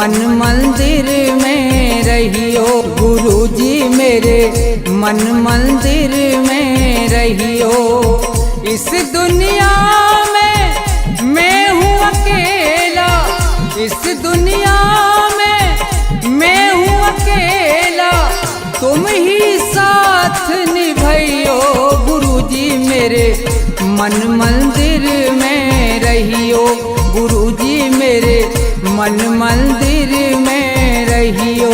मन मंदिर में रहियो। गुरुजी मेरे मन मंदिर में रहियो। इस दुनिया में मैं हूँ अकेला, इस दुनिया में मैं हूँ अकेला, तुम ही साथ निभाइयो। गुरुजी मेरे मन मंदिर में रहियो। गुरुजी मेरे मन मंदिर में रहियो।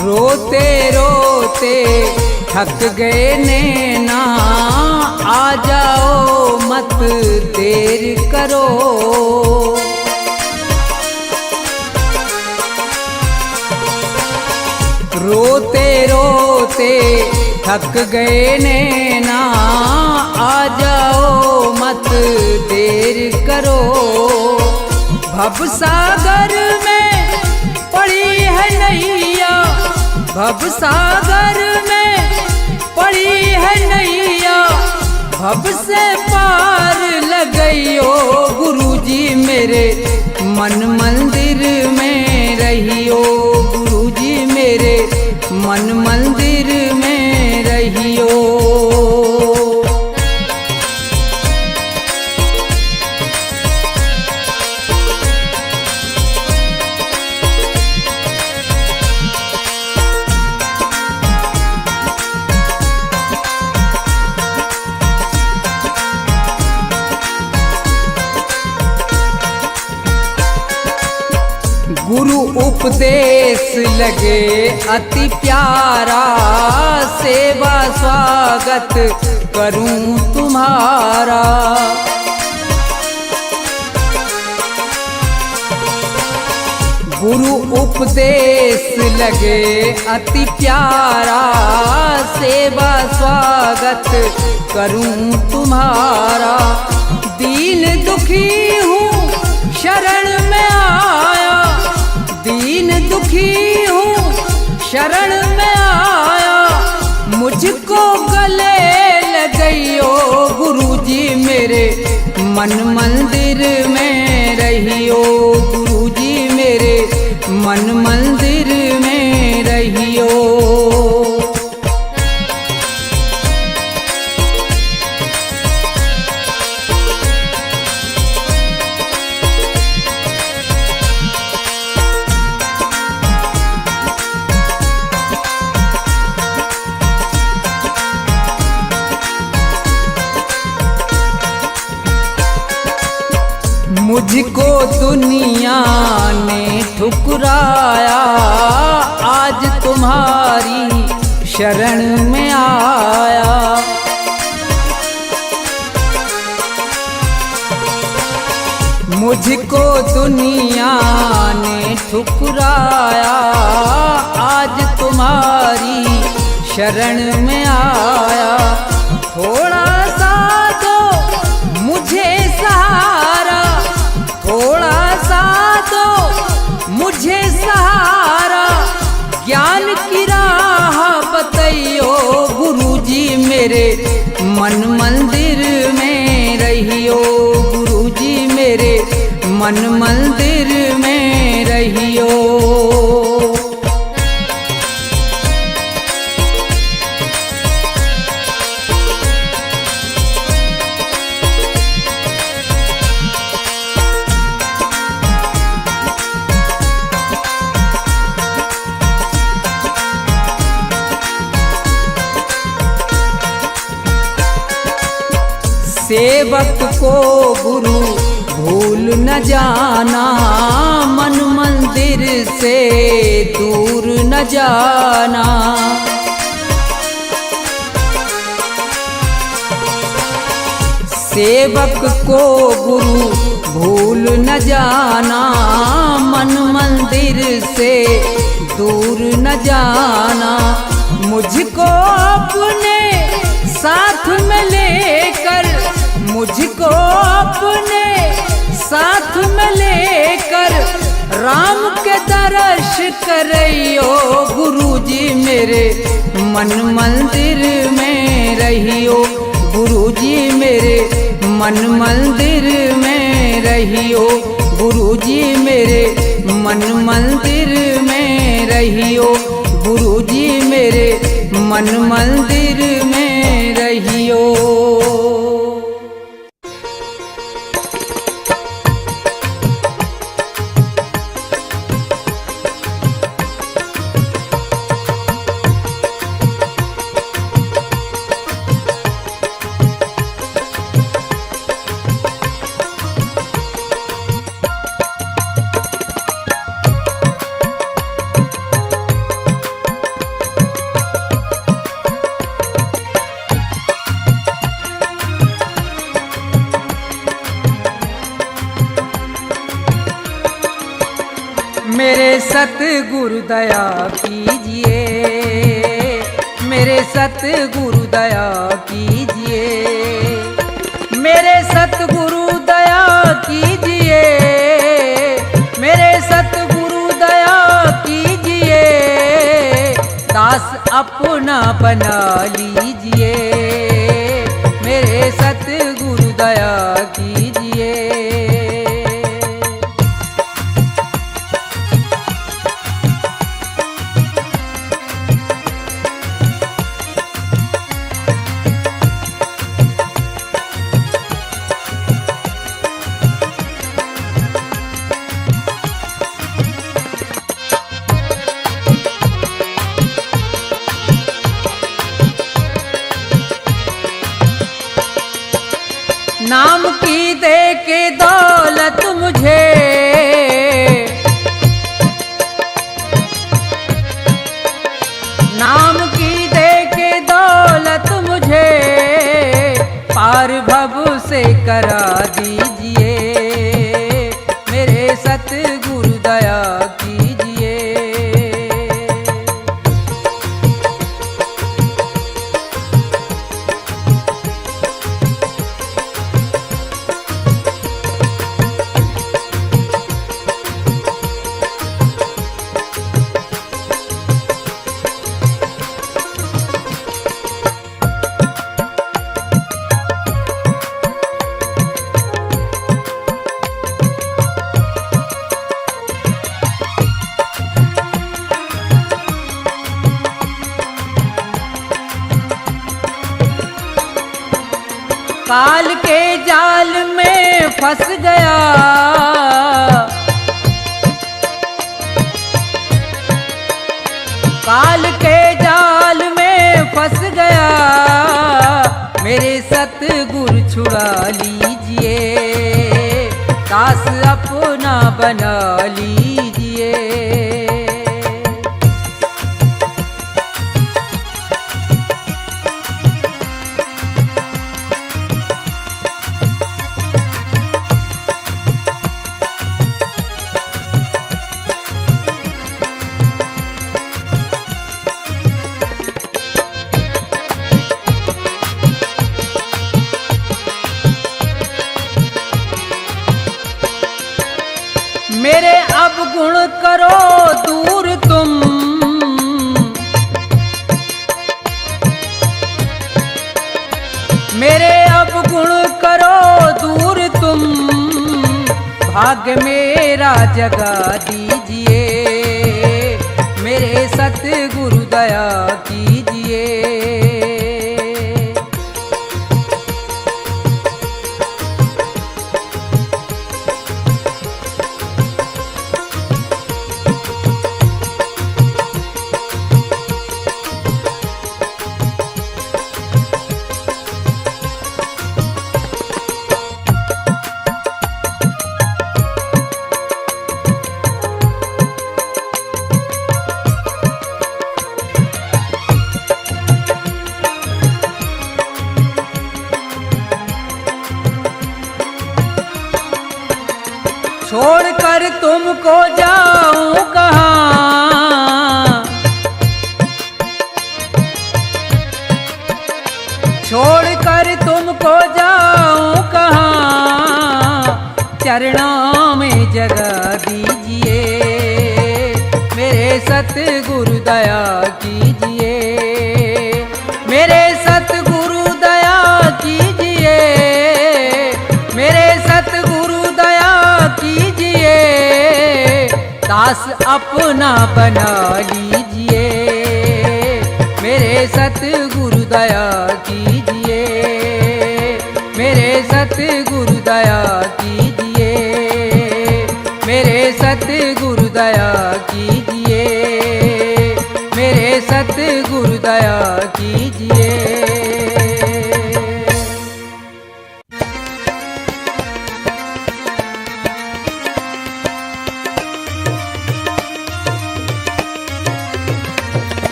रोते रोते थक गए नैना, आ जाओ मत देर करो। रोते रोते थक गए नैना, आ जाओ मत देर करो। भवसागर में पड़ी है नैया, भवसागर में पड़ी है नैया, भव से पार लगइयो। गुरुजी मेरे मन मंदिर में रहियो। गुरुजी मेरे मन मंदिर में रहियो। गुरु उपदेश लगे अति प्यारा, सेवा स्वागत करूं तुम्हारा। गुरु उपदेश लगे अति प्यारा, सेवा स्वागत करूं तुम्हारा। दीन दुखी हूँ शरण में आया, दीन दुखी हूँ शरण में आया, मुझको गले लगइयो। गुरुजी मेरे मन मंदिर में रहियो। गुरुजी मेरे मन मंदिर में रहियो। मुझको दुनिया ने ठुकराया, आज तुम्हारी शरण में आया। मुझको दुनिया ने ठुकराया, आज तुम्हारी शरण में आया। थोड़ा सा दो मुझे सहारा, थोड़ा सा दो मुझे सहारा, ज्ञान की राह बतइयो। गुरुजी मेरे मन मंदिर में रहियो। गुरुजी मेरे मन मंदिर में रहियो। सेवक को गुरु भूल न जाना, मन मंदिर से दूर न जाना। सेवक को गुरु भूल न जाना, मन मंदिर से दूर न जाना। मुझको अपने साथ में लेकर मुझको अपने साथ में लेकर राम के दर्श करियो गुरुजी मेरे मन मंदिर में रहियो गुरुजी मेरे मन मंदिर में रहियो गुरुजी मेरे मन मंदिर में रहियो गुरुजी मेरे मन मंदिर में रहियो। मेरे सतगुरु दया कीजिए मेरे सतगुरु दया कीजिए मेरे सतगुरु दया कीजिए मेरे सतगुरु दया कीजिए दास अपना बना लीजिए मेरे सतगुरु दया कीजिए। नाम की दे के दौलत मुझे नाम की दे के दौलत मुझे पार भव से करा दीजिए मेरे सतगुरु दया कीजिए। काल के जाल में फंस गया काल के जाल में फंस गया मेरे सतगुरु छुड़ा लीजिए दास अपना बना लीजिए। मेरे अब गुण करो दूर तुम मेरे अब गुण करो दूर तुम भाग्य मेरा जगा दीजिए मेरे सतगुरु दया कीजिए। छोड़कर तुमको जाऊं कहाँ को जाऊं कहाँ, चरणों में जगह दीजिए, मेरे सतगुरु दया कीजिए, मेरे सतगुरु दया कीजिए, मेरे सतगुरु दया कीजिए, दास अपना बना लीजिए, मेरे सतगुरु दया कीजिए, मेरे सतगुरु दया कीजिए, मेरे सतगुरु दया कीजिए, मेरे सतगुरु दया कीजिए।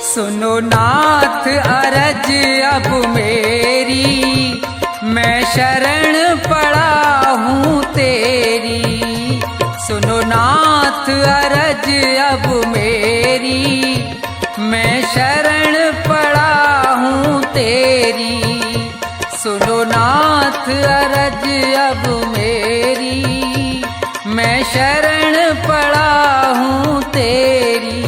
सुनो नाथ अरज अब मेरी, मैं शरण पड़ा हूँ तेरी। सुनो नाथ अरज अब मेरी, मैं शरण पड़ा हूँ तेरी। सुनो नाथ अरज अब मेरी, मैं शरण पड़ा हूँ तेरी।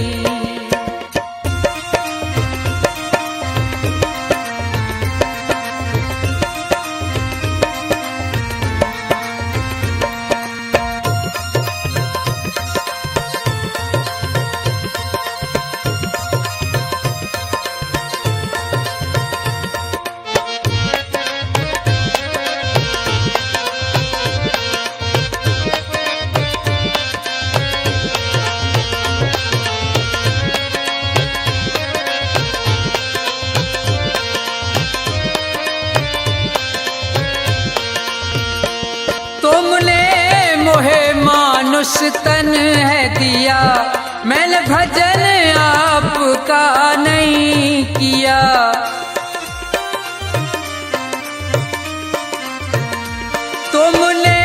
तन है दिया, मैंने भजन आपका नहीं किया। तुमने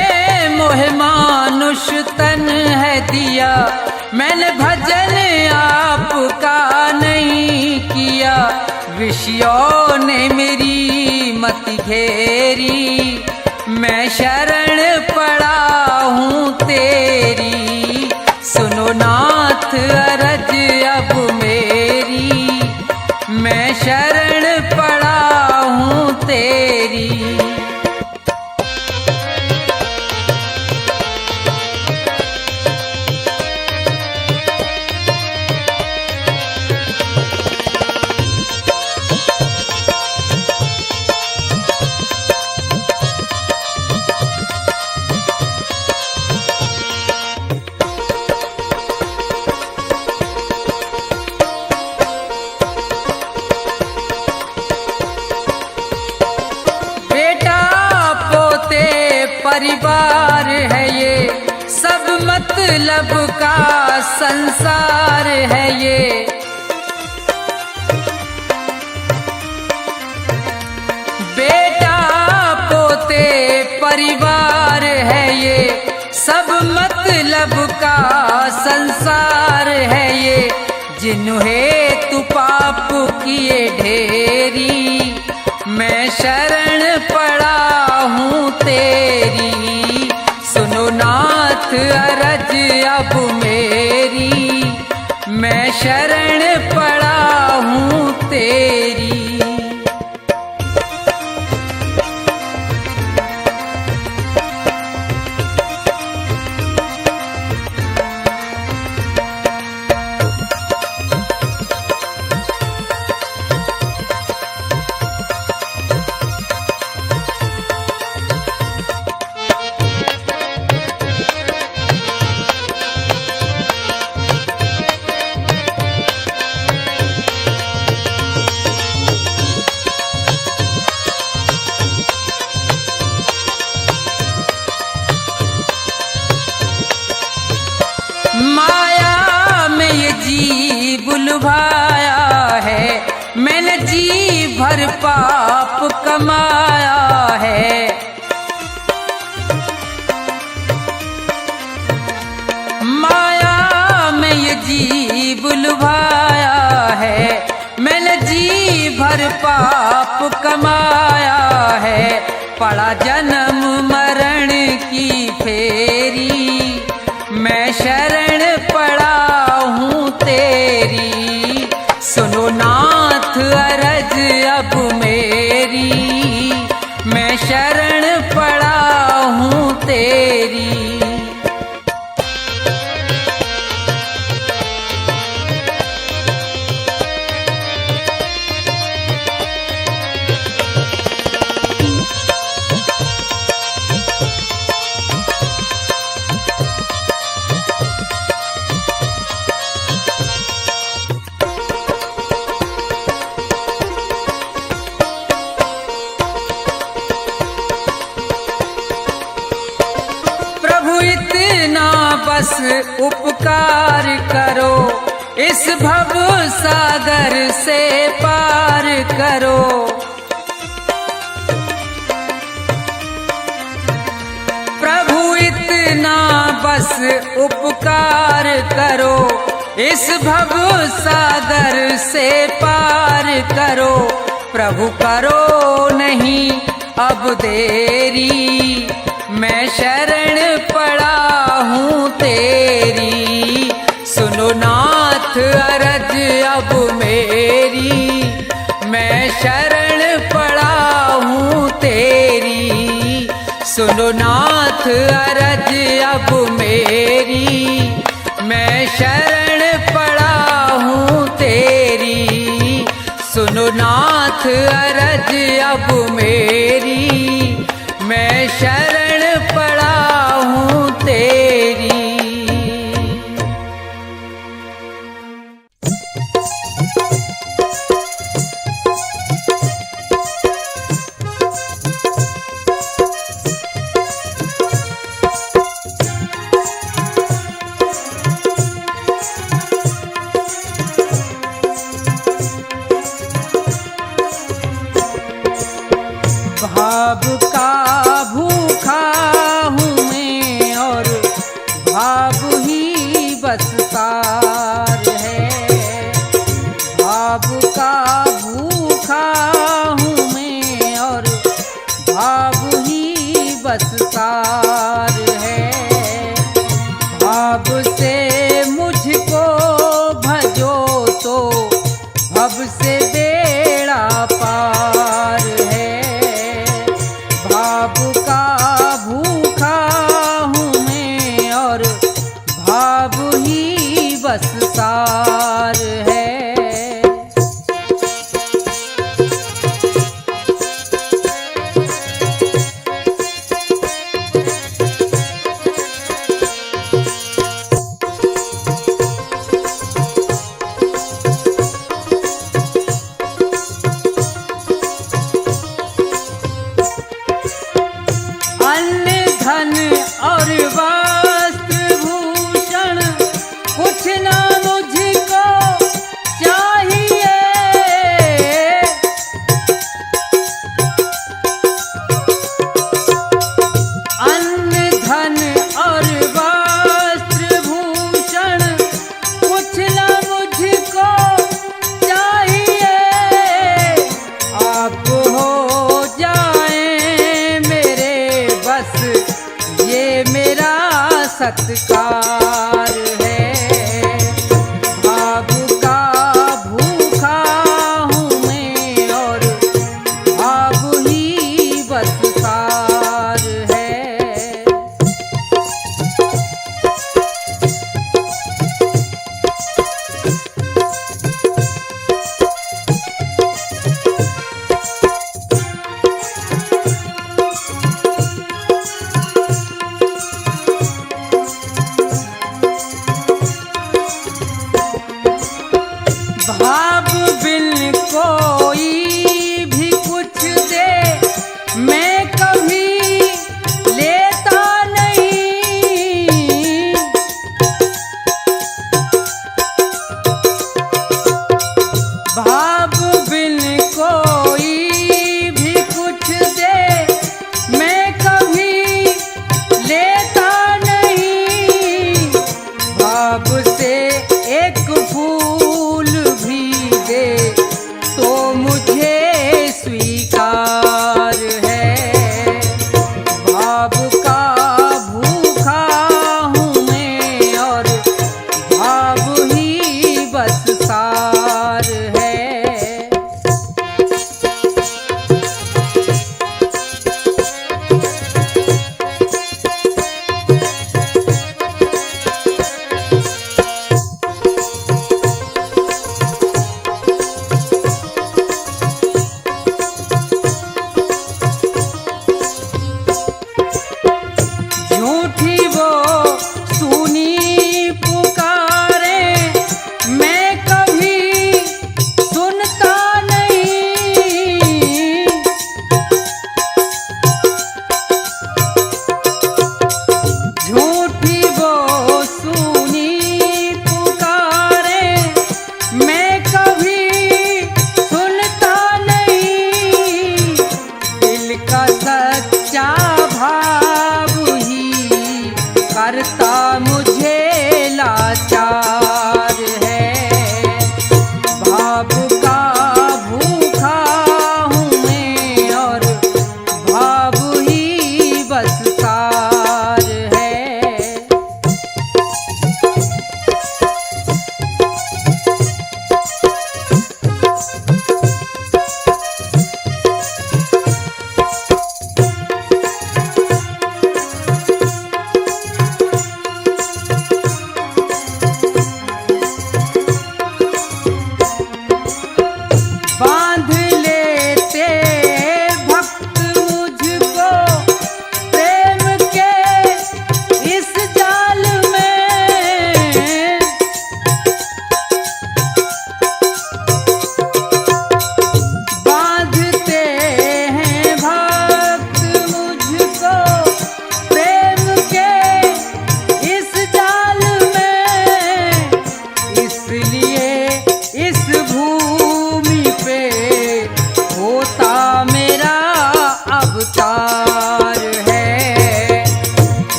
मोहे मानुष तन है दिया, मैंने भजन आपका नहीं किया। विषयों ने मेरी मति घेरी, मैं शरण पड़ा हूँ तेरी। सुनो नाथ अरज अब मेरी, मैं शरण पड़ा हूँ तेरी। परिवार है ये, सब मतलब का संसार है ये। बेटा पोते परिवार है ये, सब मतलब का संसार है ये। जिन्हें तू पाप किए ढेरी, मैं शरण पड़ा हूँ तेरी। सुनो नाथ अरज अब मेरी, मैं शरण पड़ा हूँ तेरी। जी भर पाप कमाया है। माया में ये जीव लुभाया है, मैंने जी भर पाप कमाया है। पड़ा जन्म मरण की फेरी, मैं शरण पड़ा हूँ तेरी। सुनो नाथ अरज अब मेरी, मैं शरण पड़ा हूँ तेरी। बस उपकार करो, इस भव सागर से पार करो। प्रभु इतना बस उपकार करो, इस भव सागर से पार करो। प्रभु करो नहीं अब देरी, मैं शरण पड़ा हूँ तेरी। सुनो नाथ अरज अब मेरी, मैं शरण पड़ा हूँ तेरी। सुनो नाथ अरज अब मेरी, मैं शरण पड़ा हूँ तेरी। सुनो नाथ अरज अब मेरी, मैं शरण पड़ा हूँ तेरी। भाव का भूखा हूँ मैं और भाव ही बस सार है। भाव का भूखा हूँ मैं और भाव ही बस सार है। भाव से मुझको भजो तो भव से बेड़ा पार है। भाव का भूखा हूँ मैं और भाव ही बस सार है। धन और वस्त्र भूषण कुछ ना मुझको चाहिए। अन्न धन और वस्त्र भूषण कुछ ना मुझको चाहिए। आप हो जाए मेरे बस ये मेरा सत्कार है। भाव का भूखा हूँ मैं और भाव ही बस सार है।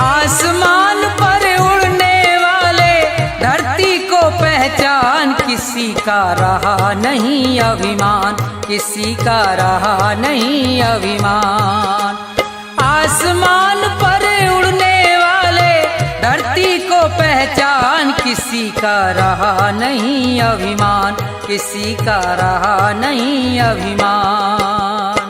आसमान पर उड़ने वाले धरती को पहचान, किसी का रहा नहीं अभिमान, किसी का रहा नहीं अभिमान। आसमान पर उड़ने वाले धरती को पहचान, किसी का रहा नहीं अभिमान, किसी का रहा नहीं अभिमान।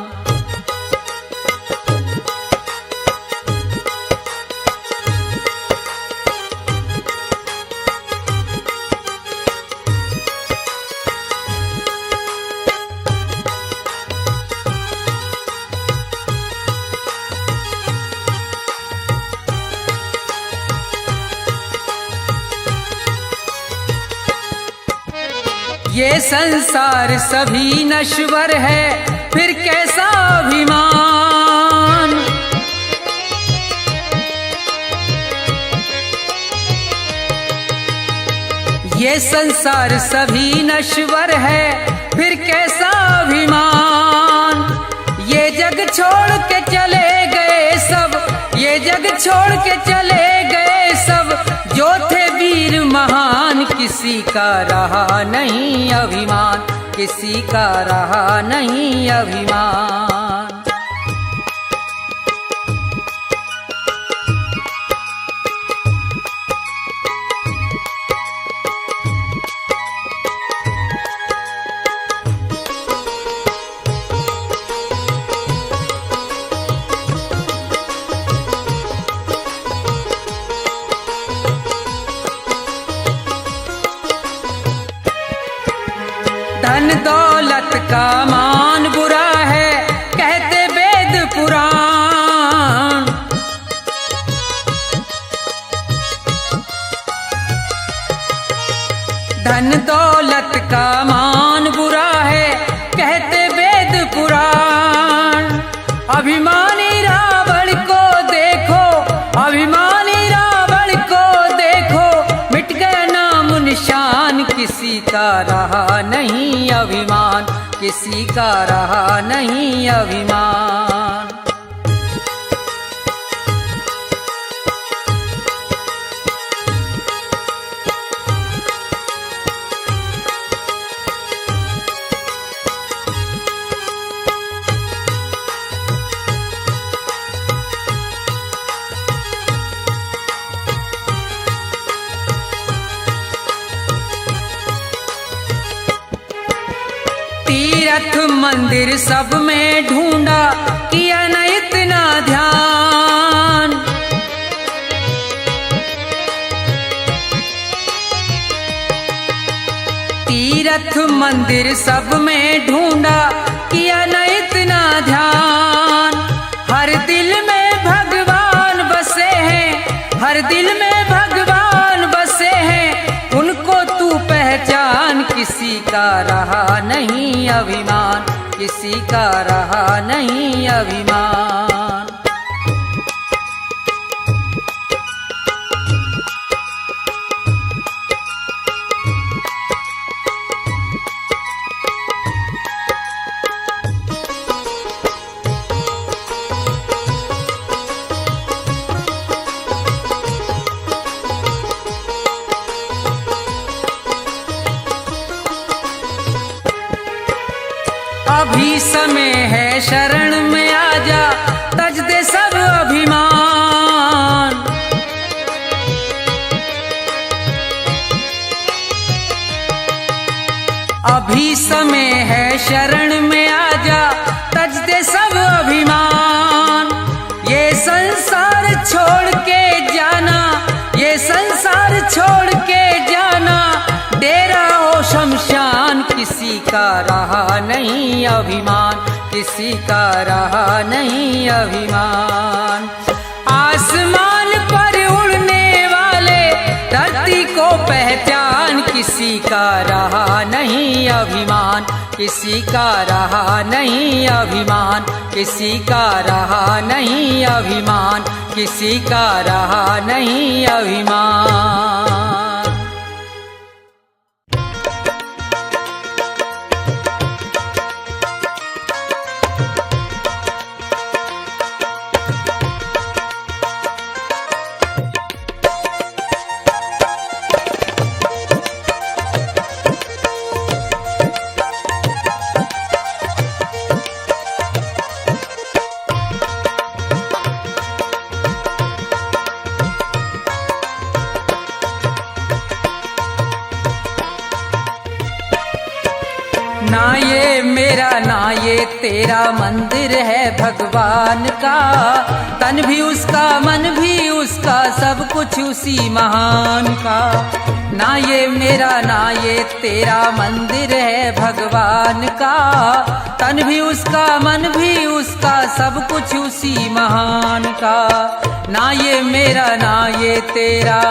ये संसार सभी नश्वर है, फिर कैसा अभिमान। ये संसार सभी नश्वर है, फिर कैसा अभिमान। ये जग छोड़ के चले गए सब, ये जग छोड़ के चले गए सब, जो थे वीर महान, किसी का रहा नहीं अभिमान, किसी का रहा नहीं अभिमान। धन दौलत का मान बुरा है, कहते वेद पुराण। धन दौलत का मान बुरा है, कहते वेद पुराण। अभिमानी रावण को देखो, अभिमानी रावण को देखो, मिट गया नाम निशान, किसी का रहा नहीं अभिमान, किसी का रहा नहीं अभिमान। तीर्थ मंदिर सब में ढूंढा, किया न इतना ध्यान। तीर्थ मंदिर सब में ढूंढा, किया न इतना ध्यान। हर दिल में भगवान बसे हैं, हर दिल में भगवान बसे हैं, उनको तू पहचान, किसी का रहा नहीं अभिमान, किसी का रहा नहीं अभिमान। अभी समय है शरण में आजा, तज दे सब अभिमान। अभी समय है शरण में आजा, तज दे सब अभिमान। ये संसार छोड़ के जाना, ये संसार छोड़ के जाना, डेरा हो शमशान, किसी का रहा नहीं अभिमान, किसी का रहा नहीं अभिमान। आसमान पर उड़ने वाले धरती को पहचान, किसी का रहा नहीं अभिमान, किसी का रहा नहीं अभिमान, किसी का रहा नहीं अभिमान, किसी का रहा नहीं अभिमान। मेरा ना ये तेरा मंदिर है भगवान का, तन भी उसका मन भी उसका सब कुछ उसी महान का। ना ये मेरा ना ये तेरा मंदिर है भगवान का, तन भी उसका मन भी उसका सब कुछ उसी महान का। ना ये मेरा ना ये तेरा।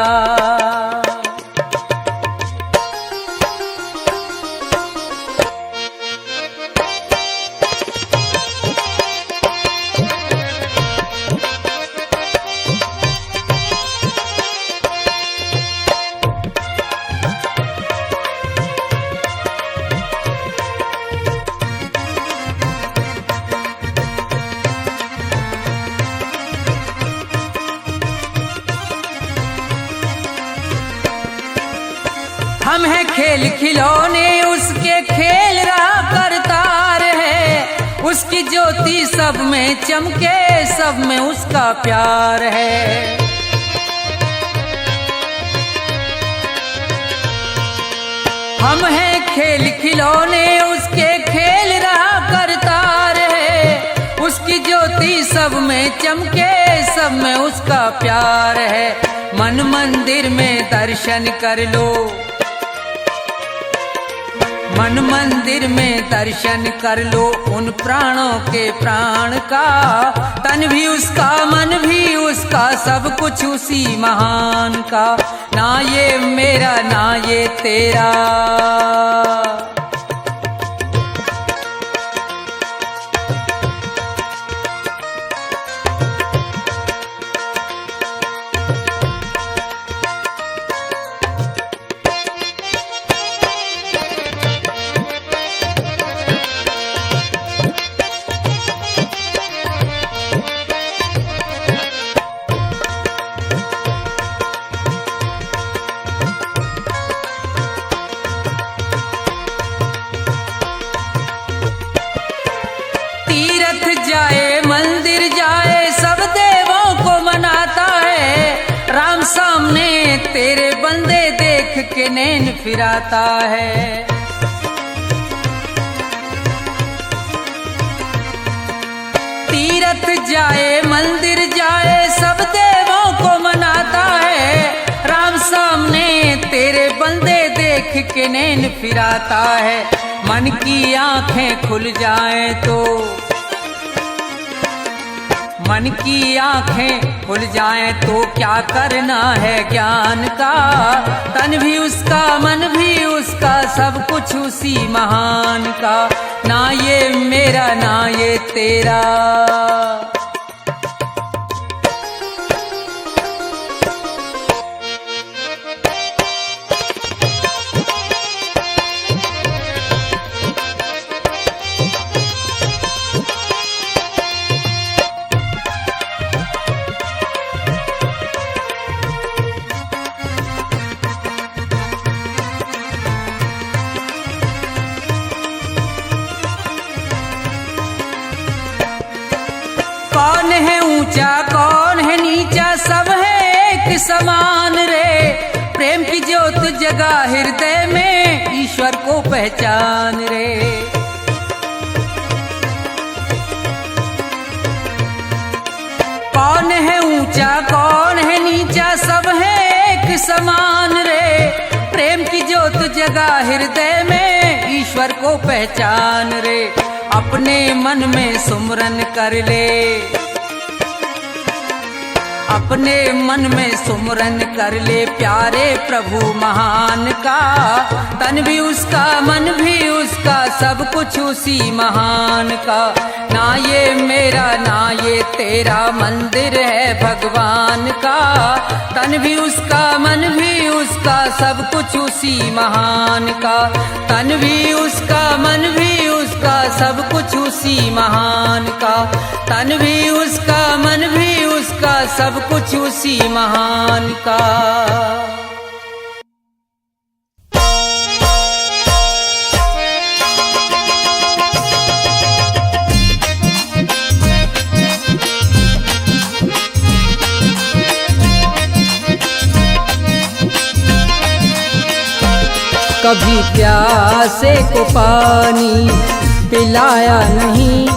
हम हैं खेल खिलौने उसके खेल रहा करतार है, उसकी ज्योति सब में चमके सब में उसका प्यार है। हम हैं खेल खिलौने उसके खेल रहा करतार है, उसकी ज्योति सब में चमके सब में उसका प्यार है। मन मंदिर में दर्शन कर लो, मन मंदिर में दर्शन कर लो उन प्राणों के प्राण का, तन भी उसका मन भी उसका सब कुछ उसी महान का। ना ये मेरा ना ये तेरा। जाए मंदिर जाए सब देवों को मनाता है, राम सामने तेरे बंदे देख के नैन फिराता है। तीरथ जाए मंदिर जाए सब देवों को मनाता है, राम सामने तेरे बंदे देख के नैन फिराता है। मन की आंखें खुल जाएं तो, मन की आंखें खुल जाएं तो क्या करना है ज्ञान का, तन भी उसका मन भी उसका सब कुछ उसी महान का। ना ये मेरा ना ये तेरा। कौन है ऊंचा कौन है नीचा सब है एक समान रे, प्रेम की ज्योत जगा हृदय में ईश्वर को पहचान रे। कौन है ऊंचा कौन है नीचा सब है एक समान रे, प्रेम की ज्योत जगा हृदय में ईश्वर को पहचान रे। अपने मन में सुमरन कर ले, अपने मन में सुमरन कर ले प्यारे प्रभु महान का, तन भी उसका मन भी उसका सब कुछ उसी महान का। ना ये मेरा ना ये तेरा मंदिर है भगवान का, तन भी उसका मन भी उसका सब कुछ उसी महान का। तन भी उसका मन भी उसका सब कुछ उसी महान का, तन भी उसका मन भी उसका सब कुछ उसी महान का। कभी प्यासे को पानी पिलाया नहीं,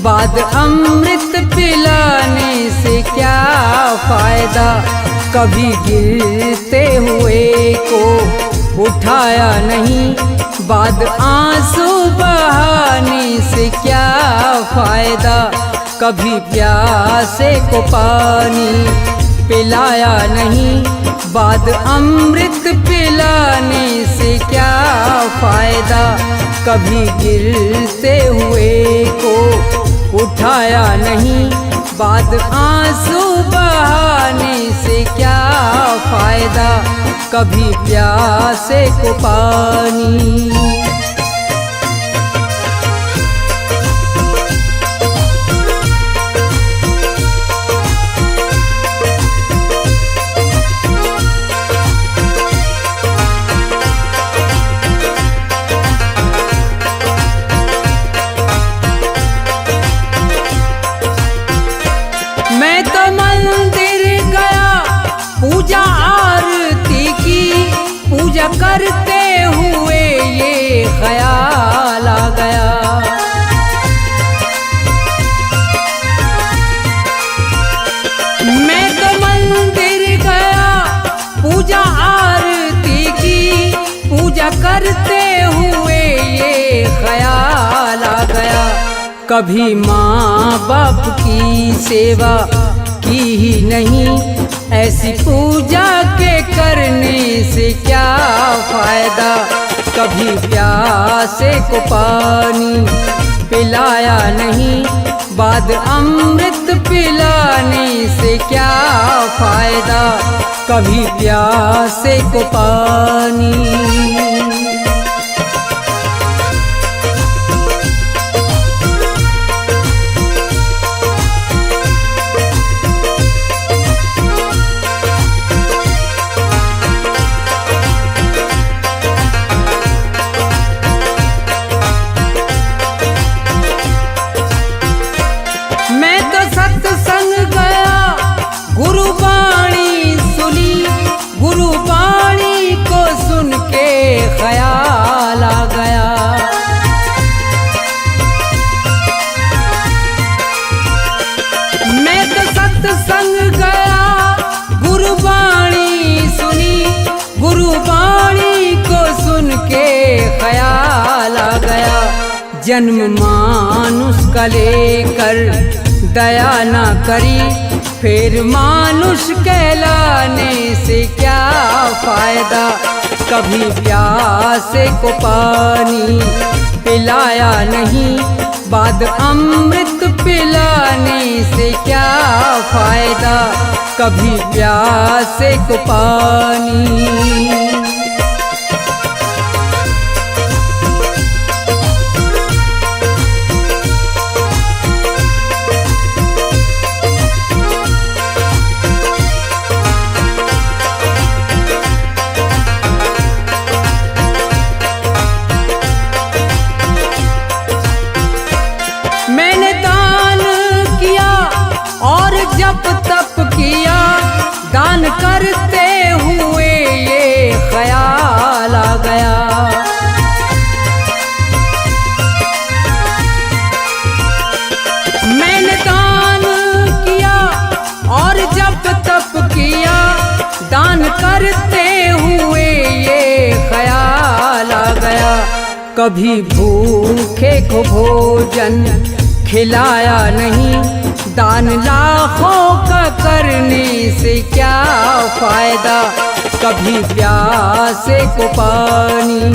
बाद अमृत पिलाने से क्या फायदा। कभी गिरते हुए को उठाया नहीं, बाद आंसू बहाने से क्या फायदा। कभी प्यासे को पानी पिलाया नहीं, बाद अमृत पिलाने से क्या फायदा। कभी गिरते हुए को उठाया नहीं, बाद आंसू बहाने से क्या फायदा। कभी प्यासे को पानी। मैं तो मंदिर गया, पूजा आरती की, पूजा करते हुए ये ख्याल आ गया। मैं तो मंदिर गया, पूजा आरती की, पूजा करते हुए ये ख्याल आ गया। कभी माँ बाप की सेवा की ही नहीं, ऐसी पूजा के करने से क्या फायदा। कभी प्यासे को पानी पिलाया नहीं, बाद अमृत पिलाने से क्या फायदा। कभी प्यासे को पानी। मैं तो सत्संग गया, गुरुवाणी सुनी, गुरुवाणी को सुन के ख्याल आ गया। मैं तो सत्संग गया, गुरुवाणी सुनी, गुरुवाणी को सुन के ख्याल आ गया। जन्म मानुष का लेकर दया ना करी, फिर मानुष कहलाने से क्या फायदा। कभी प्यासे को पानी पिलाया नहीं, बाद अमृत पिलाने से क्या फायदा। कभी प्यासे को पानी। मैंने दान किया और जप तप किया, दान करते हुए ये ख्याल आ गया। मैंने दान किया और जप तप किया, दान करते हुए ये ख्याल आ गया। कभी भूखे को भोजन खिलाया नहीं, दान लाखों का करने से क्या फायदा। कभी प्यासे को पानी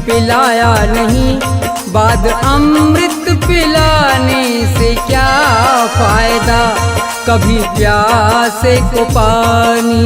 पिलाया नहीं, बाद अमृत पिलाने से क्या फायदा। कभी प्यासे को पानी।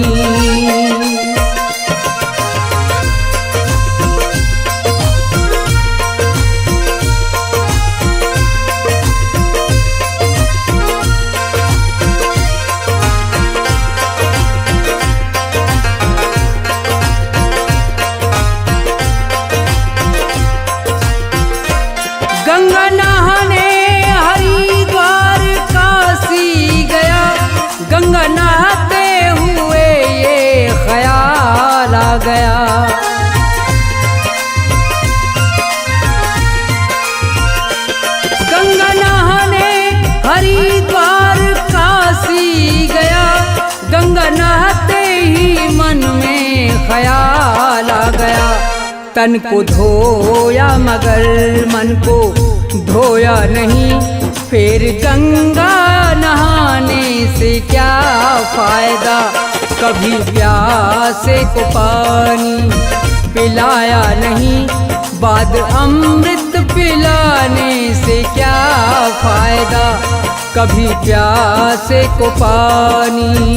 गंगा नहाने हरिद्वार काशी गया, गंगा नहाते हुए ये ख्याल आ गया। तन को धोया मगर मन को धोया नहीं, फिर गंगा नहाने से क्या फायदा। कभी प्यासे को पानी पिलाया नहीं, बाद अमृत पिलाने से क्या फायदा। कभी प्यासे को पानी